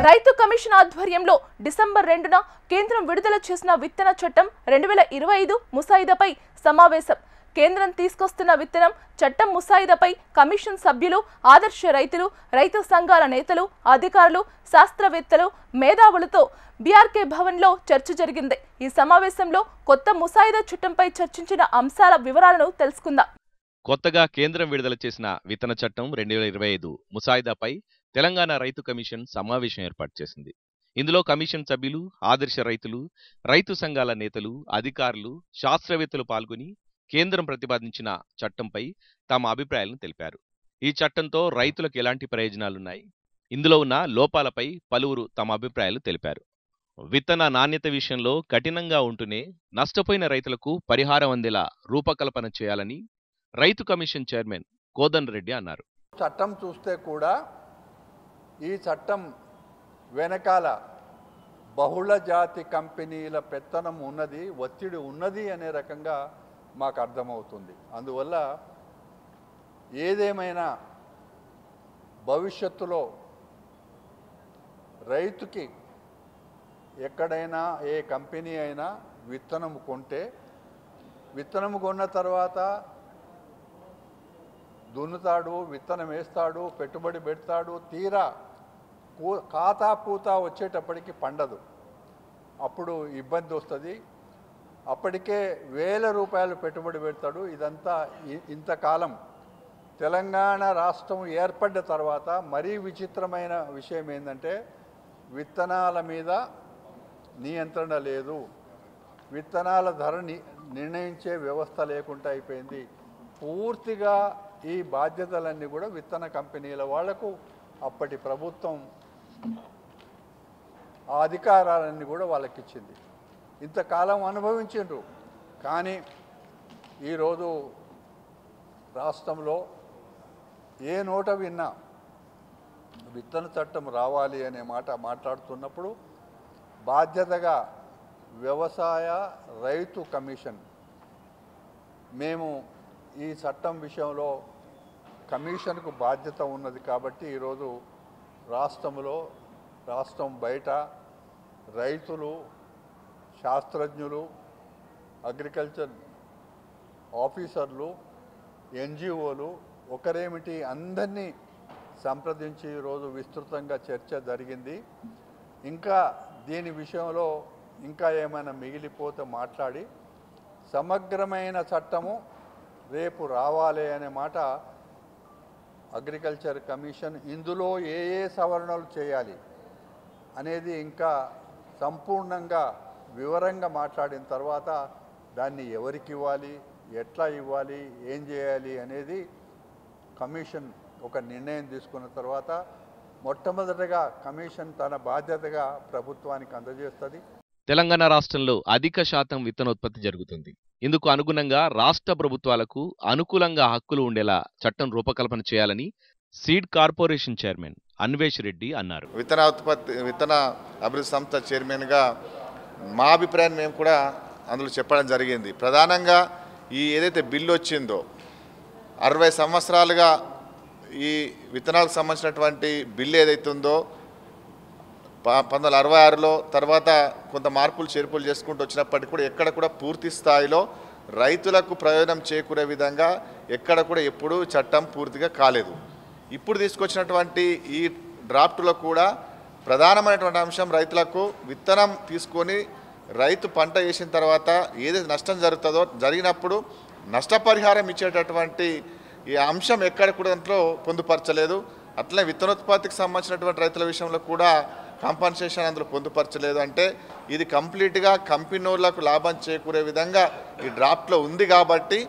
రైతు కమిషన్ ఆధ్వర్యంలో డిసెంబర్ 2న కేంద్రం విడుదల చేసిన విత్తన చట్టం 2025 ముసాయిదాపై సమావేశం. కేంద్రం తీసుకొస్తున్న విత్తనం చట్టం ముసాయిదాపై కమిషన్ సభ్యులు, ఆదర్శ రైతులు, రైతు సంఘాల నేతలు, అధికారులు, శాస్త్రవేత్తలు, మేధావులతో బీఆర్కే భవన్లో చర్చ జరిగింది. ఈ సమావేశంలో కొత్త ముసాయిదా చట్టంపై చర్చించిన అంశాల వివరాలను తెలుసుకుందాం. కొత్తగా కేంద్రం విడుదల చేసిన విత్తన చట్టం 2025 ముసాయిదాపై తెలంగాణ రైతు కమిషన్ సమావేశం ఏర్పాటు చేసింది. ఇందులో కమిషన్ సభ్యులు, ఆదర్శ రైతులు, రైతు సంఘాల నేతలు, అధికారులు, శాస్త్రవేత్తలు పాల్గొని కేంద్రం ప్రతిపాదించిన చట్టంపై తమ అభిప్రాయాలను తెలిపారు. ఈ చట్టంతో రైతులకు ఎలాంటి ప్రయోజనాలున్నాయి, ఇందులో ఉన్న లోపాలపై పలువురు తమ అభిప్రాయాలు తెలిపారు. విత్తన నాణ్యత విషయంలో కఠినంగా ఉంటూనే నష్టపోయిన రైతులకు పరిహారం అందేలా రూపకల్పన చేయాలని రైతు కమిషన్ చైర్మన్ కోదన్ రెడ్డి అన్నారు. చట్టం చూస్తే కూడా ఈ చట్టం వెనకాల బహుళ జాతి కంపెనీల పెత్తనం ఉన్నది, ఒత్తిడి ఉన్నది అనే రకంగా మాకు అర్థమవుతుంది. అందువల్ల ఏదేమైనా భవిష్యత్తులో రైతుకి ఎక్కడైనా ఏ కంపెనీ అయినా విత్తనం కొంటే, విత్తనం కొన్న తర్వాత దున్నుతాడు, విత్తనం వేస్తాడు, పెట్టుబడి పెడతాడు, తీరా ఖాతా పూతా వచ్చేటప్పటికి పండదు. అప్పుడు ఇబ్బంది వస్తుంది. అప్పటికే వేల రూపాయలు పెట్టుబడి పెడతాడు. ఇదంతా ఇంతకాలం తెలంగాణ రాష్ట్రం ఏర్పడ్డ తర్వాత మరీ విచిత్రమైన విషయం ఏంటంటే విత్తనాల మీద నియంత్రణ లేదు, విత్తనాల ధర నిర్ణయించే వ్యవస్థ లేకుండా అయిపోయింది. పూర్తిగా ఈ బాధ్యతలన్నీ కూడా విత్తన కంపెనీల వాళ్లకు అప్పటి ప్రభుత్వం ఆ అధికారాలన్నీ కూడా వాళ్ళకి ఇచ్చింది. ఇంతకాలం అనుభవించిండ్రు. కానీ ఈరోజు రాష్ట్రంలో ఏ నోట విన్నా విత్తన చట్టం రావాలి అనే మాట మాట్లాడుతున్నప్పుడు బాధ్యతగా వ్యవసాయ రైతు కమిషన్ మేము ఈ చట్టం విషయంలో కమిషన్కు బాధ్యత ఉన్నది కాబట్టి ఈరోజు రాష్ట్రం బయట రైతులు, శాస్త్రజ్ఞులు, అగ్రికల్చర్ ఆఫీసర్లు, ఎన్జిఓలు ఒకరేమిటి అందరినీ సంప్రదించి ఈరోజు విస్తృతంగా చర్చ జరిగింది. ఇంకా దీని విషయంలో ఇంకా ఏమైనా మిగిలిపోతే మాట్లాడి సమగ్రమైన చట్టము రేపు రావాలి అనే మాట అగ్రికల్చర్ కమిషన్ ఇందులో ఏ సవరణలు చేయాలి అనేది ఇంకా సంపూర్ణంగా వివరంగా మాట్లాడిన తర్వాత దాన్ని ఎవరికి ఇవ్వాలి, ఎట్లా ఇవ్వాలి, ఏం చేయాలి అనేది కమిషన్ ఒక నిర్ణయం తీసుకున్న తర్వాత మొట్టమొదటగా కమిషన్ తన బాధ్యతగా ప్రభుత్వానికి అందజేస్తుంది. తెలంగాణ రాష్ట్రంలో అధిక శాతం విత్తనోత్పత్తి జరుగుతుంది. ఇందుకు అనుగుణంగా రాష్ట్ర ప్రభుత్వాలకు అనుకూలంగా హక్కులు ఉండేలా చట్టం రూపకల్పన చేయాలని seed corporation chairman Anvesh Reddy అన్నారు. విత్తన అభివృద్ధి సంస్థ చైర్మన్గా మా అభిప్రాయం మేము కూడా అందులో చెప్పడం జరిగింది. ప్రధానంగా ఈ ఏదైతే బిల్లు వచ్చిందో 60 సంవత్సరాలుగా ఈ విత్తనాలకు సంబంధించినటువంటి బిల్లు ఏదైతే ఉందో 1966లో తర్వాత కొంత మార్పులు చేర్పులు చేసుకుంటూ వచ్చినప్పటికీ కూడా ఎక్కడ కూడా పూర్తి స్థాయిలో రైతులకు ప్రయోజనం చేకూరే విధంగా ఎక్కడ కూడా ఎప్పుడూ చట్టం పూర్తిగా కాలేదు. ఇప్పుడు తీసుకొచ్చినటువంటి ఈ డ్రాఫ్ట్లో కూడా ప్రధానమైనటువంటి అంశం రైతులకు విత్తనం తీసుకొని రైతు పంట వేసిన తర్వాత ఏదైతే నష్టం జరుగుతుందో జరిగినప్పుడు నష్టపరిహారం ఇచ్చేటటువంటి ఈ అంశం ఎక్కడ కూడా దాంట్లో పొందుపరచలేదు. అట్లనే విత్తనోత్పత్తికి సంబంధించినటువంటి రైతుల విషయంలో కూడా కాంపన్సేషన్ అందులో పొందుపరచలేదు. అంటే ఇది కంప్లీట్గా కంపెనీలకు లాభం చేకూరే విధంగా ఈ డ్రాఫ్ట్లో ఉంది కాబట్టి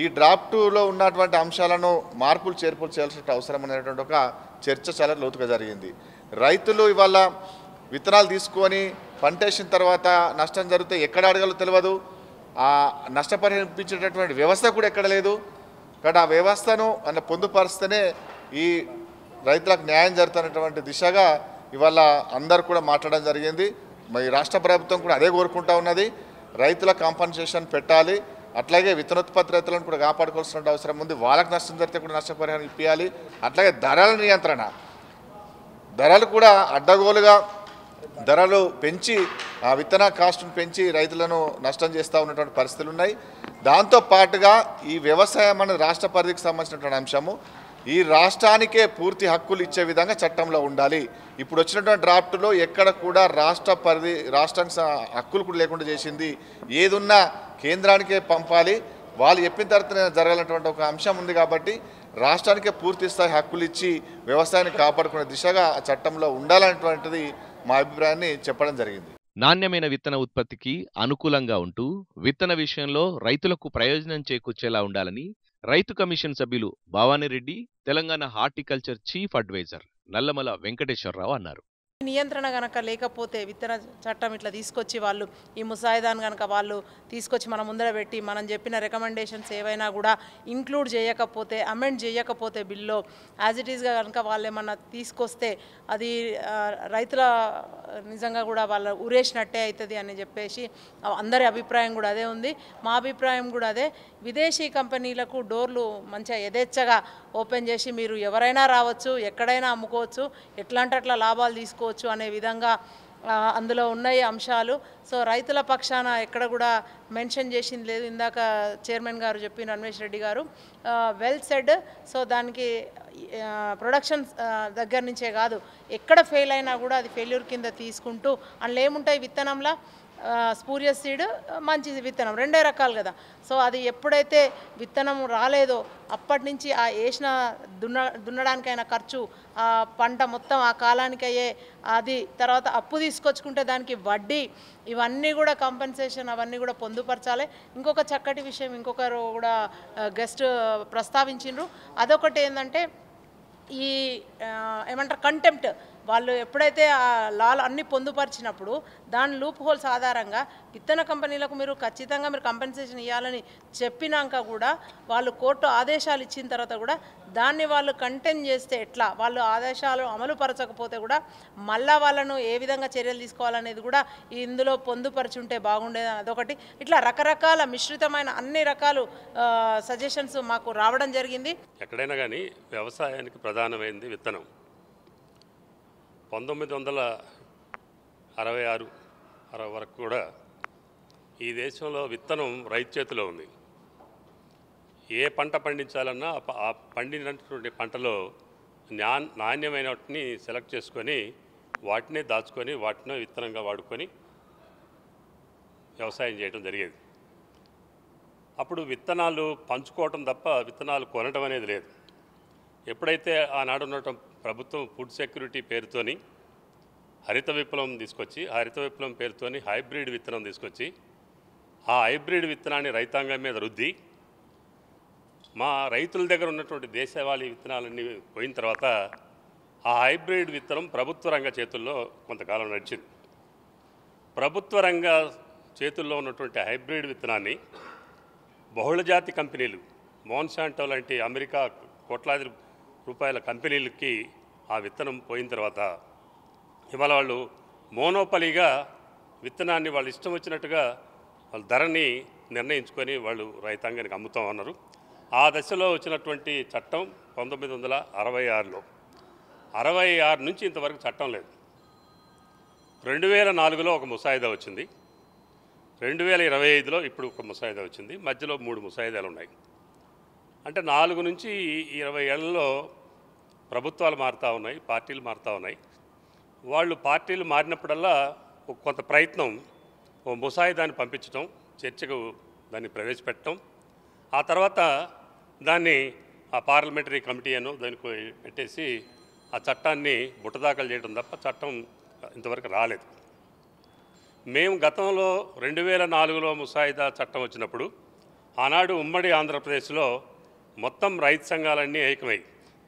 ఈ డ్రాఫ్ట్లో ఉన్నటువంటి అంశాలను మార్పులు చేర్పులు చేయాల్సిన అవసరం అనేటువంటి ఒక చర్చ చాలా లోతుగా జరిగింది. రైతులు ఇవాళ విత్తనాలు తీసుకొని పంట వేసిన తర్వాత నష్టం జరిగితే ఎక్కడ అడగాలో తెలియదు. ఆ నష్టపరిహారం ఇప్పించేటటువంటి వ్యవస్థ కూడా ఎక్కడ లేదు. కాబట్టి ఆ వ్యవస్థను పొందుపరిస్తేనే ఈ రైతులకు న్యాయం జరుగుతున్నటువంటి దిశగా ఇవాళ అందరు కూడా మాట్లాడడం జరిగింది. మరి రాష్ట్ర ప్రభుత్వం కూడా అదే కోరుకుంటా ఉన్నది. రైతుల కాంపన్సేషన్ పెట్టాలి, అట్లాగే విత్తనోత్పత్తి రైతులను కూడా కాపాడుకోవాల్సిన అవసరం ఉంది. వాళ్ళకి నష్టం జరిగితే కూడా నష్టపరిహారం ఇప్పించాలి. అట్లాగే ధరల నియంత్రణ ధరలు కూడా అడ్డగోలుగా ధరలు పెంచి ఆ విత్తన కాస్ట్ను పెంచి రైతులను నష్టం చేస్తూ ఉన్నటువంటి పరిస్థితులు ఉన్నాయి. దాంతో పాటుగా ఈ వ్యవసాయం అనే రాష్ట్ర పరిధికి సంబంధించినటువంటి అంశము ఈ రాష్ట్రానికే పూర్తి హక్కులు ఇచ్చే విధంగా చట్టంలో ఉండాలి. ఇప్పుడు వచ్చినటువంటి డ్రాఫ్ట్లో ఎక్కడ కూడా రాష్ట్ర పరిధి రాష్ట్రానికి హక్కులు కూడా లేకుండా చేసింది. ఏదున్నా కేంద్రానికే పంపాలి, వాళ్ళు చెప్పిన తర్వాత జరగాలన్నటువంటి ఒక అంశం ఉంది. కాబట్టి రాష్ట్రానికే పూర్తి స్థాయి హక్కులు ఇచ్చి వ్యవసాయాన్ని కాపాడుకునే దిశగా ఆ చట్టంలో ఉండాలనేటువంటిది మా అభిప్రాయాన్ని చెప్పడం జరిగింది. నాణ్యమైన విత్తన ఉత్పత్తికి అనుకూలంగా ఉంటూ విత్తన విషయంలో రైతులకు ప్రయోజనం చేకూర్చేలా ఉండాలని రైతు కమిషన్ సభ్యులు Bhavani Reddy, Telangana horticulture chief advisor Nallamala Venkateswararao అన్నారు. నియంత్రణ కనుక లేకపోతే విత్తన చట్టం ఇట్లా తీసుకొచ్చి వాళ్ళు ఈ ముసాయిదాను కనుక వాళ్ళు తీసుకొచ్చి మన ముందర పెట్టి మనం చెప్పిన రికమెండేషన్స్ ఏవైనా కూడా ఇంక్లూడ్ చేయకపోతే, అమెండ్ చేయకపోతే బిల్లో యాజ్ ఇట్ ఈస్గా కనుక వాళ్ళు ఏమన్నా తీసుకొస్తే అది రైతుల నిజంగా కూడా వాళ్ళ ఉరేసినట్టే అవుతుంది అని చెప్పేసి అందరి అభిప్రాయం కూడా అదే ఉంది. మా అభిప్రాయం కూడా అదే. విదేశీ కంపెనీలకు డోర్లు మంచిగా యథేచ్ఛగా ఓపెన్ చేసి మీరు ఎవరైనా రావచ్చు, ఎక్కడైనా అమ్ముకోవచ్చు, ఎట్లాంటి అట్లా లాభాలు తీసుకోవచ్చు అనే విధంగా అందులో ఉన్నాయి అంశాలు. సో రైతుల పక్షాన ఎక్కడ కూడా మెన్షన్ చేసింది లేదు. ఇందాక చైర్మన్ గారు చెప్పిన అన్వేష్ రెడ్డి గారు వెల్ సెడ్. సో దానికి ప్రొడక్షన్ దగ్గర నుంచే కాదు, ఎక్కడ ఫెయిల్ అయినా కూడా అది ఫెయిల్యూర్ కింద తీసుకుంటూ అందులో ఏముంటాయి విత్తనంలో స్పూరియస్ సీడ్, మంచి విత్తనం, రెండే రకాలు కదా. సో అది ఎప్పుడైతే విత్తనం రాలేదో అప్పటి నుంచి ఆ వేసిన దున్నడానికైనా ఖర్చు, ఆ పంట మొత్తం ఆ కాలానికి అయ్యే అది, తర్వాత అప్పు తీసుకొచ్చుకుంటే దానికి వడ్డీ, ఇవన్నీ కూడా కంపెన్సేషన్ అవన్నీ కూడా పొందుపరచాలి. ఇంకొక చక్కటి విషయం ఇంకొకరు కూడా గెస్ట్ ప్రస్తావించిండ్రు. అదొకటి ఏంటంటే ఈ ఏమంటారు కంటెంప్ట్, వాళ్ళు ఎప్పుడైతే ఆ లాలు అన్నీ పొందుపరిచినప్పుడు దాని లూప్ హోల్స్ ఆధారంగా విత్తన కంపెనీలకు మీరు ఖచ్చితంగా మీరు కంపెన్సేషన్ ఇవ్వాలని చెప్పినాక కూడా వాళ్ళు కోర్టు ఆదేశాలు ఇచ్చిన తర్వాత కూడా దాన్ని వాళ్ళు కంటెన్ చేస్తే ఎట్లా, వాళ్ళు ఆదేశాలు అమలు పరచకపోతే కూడా మళ్ళా వాళ్ళను ఏ విధంగా చర్యలు తీసుకోవాలనేది కూడా ఇందులో పొందుపరిచి ఉంటే బాగుండేది. అదొకటి. ఇట్లా రకరకాల మిశ్రితమైన అన్ని రకాలు సజెషన్స్ మాకు రావడం జరిగింది. ఎక్కడైనా కానీ వ్యవసాయానికి ప్రధానమైనది విత్తనం. 1966 వరకు కూడా ఈ దేశంలో విత్తనం రైతు చేతిలో ఉంది. ఏ పంట పండించాలన్నా ఆ పండినటువంటి పంటలో నాణ్యమైన వాటిని సెలెక్ట్ చేసుకొని వాటినే దాచుకొని వాటినే విత్తనంగా వాడుకొని వ్యవసాయం చేయడం జరిగేది. అప్పుడు విత్తనాలు పంచుకోవటం తప్ప విత్తనాలు కొనడం అనేది లేదు. ఎప్పుడైతే ఆనాడు ఉండటం ప్రభుత్వం ఫుడ్ సెక్యూరిటీ పేరుతోని హరిత విప్లవం తీసుకొచ్చి, హరిత విప్లవం పేరుతోని హైబ్రిడ్ విత్తనం తీసుకొచ్చి ఆ హైబ్రిడ్ విత్తనాన్ని రైతాంగం మీద రుద్ది మా రైతుల దగ్గర ఉన్నటువంటి దేశవాళీ విత్తనాలన్నీ పోయిన తర్వాత ఆ హైబ్రిడ్ విత్తనం ప్రభుత్వ రంగ చేతుల్లో కొంతకాలం నడిచింది. ప్రభుత్వ రంగ చేతుల్లో ఉన్నటువంటి హైబ్రిడ్ విత్తనాన్ని బహుళజాతి కంపెనీలు, మోన్సాంటో లాంటి అమెరికా కోట్లాది రూపాయల కంపెనీలకి ఆ విత్తనం పోయిన తర్వాత ఇవాళ వాళ్ళు మోనోపలీగా విత్తనాన్ని వాళ్ళు ఇష్టం వచ్చినట్టుగా వాళ్ళ ధరని నిర్ణయించుకొని వాళ్ళు రైతాంగానికి అమ్ముతాం అన్నారు. ఆ దశలో వచ్చినటువంటి చట్టం 1966లో, 66 నుంచి ఇంతవరకు చట్టం లేదు. 2004లో ఒక ముసాయిదా వచ్చింది, 2025లో ఇప్పుడు ఒక ముసాయిదా వచ్చింది. మధ్యలో 3 ముసాయిదాలు ఉన్నాయి. అంటే 4 నుంచి 20 ఏళ్లలో ప్రభుత్వాలు మారుతూ ఉన్నాయి, పార్టీలు మారుతూ ఉన్నాయి. వాళ్ళు పార్టీలు మారినప్పుడల్లా కొంత ప్రయత్నం, ఓ ముసాయిదాన్ని పంపించడం, చర్చకు దాన్ని ప్రవేశపెట్టడం, ఆ తర్వాత దాన్ని ఆ పార్లమెంటరీ కమిటీ అనో దానికి పెట్టేసి ఆ చట్టాన్ని బుట్టదాఖలు చేయడం తప్ప చట్టం ఇంతవరకు రాలేదు. మేము గతంలో 2004లో ముసాయిదా చట్టం వచ్చినప్పుడు ఆనాడు ఉమ్మడి ఆంధ్రప్రదేశ్లో మొత్తం రైతు సంఘాలన్నీ ఏకమై,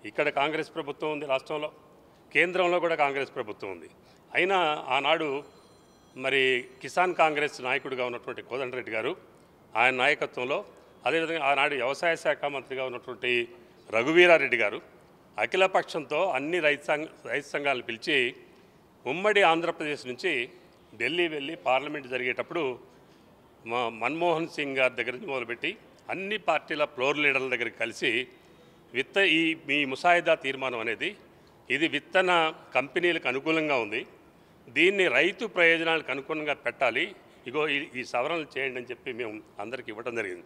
ఇక్కడ కాంగ్రెస్ ప్రభుత్వం ఉంది రాష్ట్రంలో, కేంద్రంలో కూడా కాంగ్రెస్ ప్రభుత్వం ఉంది. అయినా ఆనాడు మరి కిసాన్ కాంగ్రెస్ నాయకుడిగా ఉన్నటువంటి కోదండరెడ్డి గారు, ఆయన నాయకత్వంలో, అదేవిధంగా ఆనాడు వ్యవసాయ శాఖ మంత్రిగా ఉన్నటువంటి రఘువీరారెడ్డి గారు అఖిలపక్షంతో అన్ని రైతు సంఘాలను పిలిచి ఉమ్మడి ఆంధ్రప్రదేశ్ నుంచి ఢిల్లీ వెళ్ళి పార్లమెంట్ జరిగేటప్పుడు మన్మోహన్ సింగ్ గారి దగ్గర నుంచి మొదలుపెట్టి అన్ని పార్టీల ఫ్లోర్ లీడర్ల దగ్గరికి కలిసి మీ ముసాయిదా తీర్మానం అనేది ఇది విత్తన కంపెనీలకు అనుకూలంగా ఉంది. దీన్ని రైతు ప్రయోజనాలకు అనుగుణంగా పెట్టాలి. ఇగో ఈ సవరణలు చేయండి అని చెప్పి మేము అందరికీ ఇవ్వడం జరిగింది.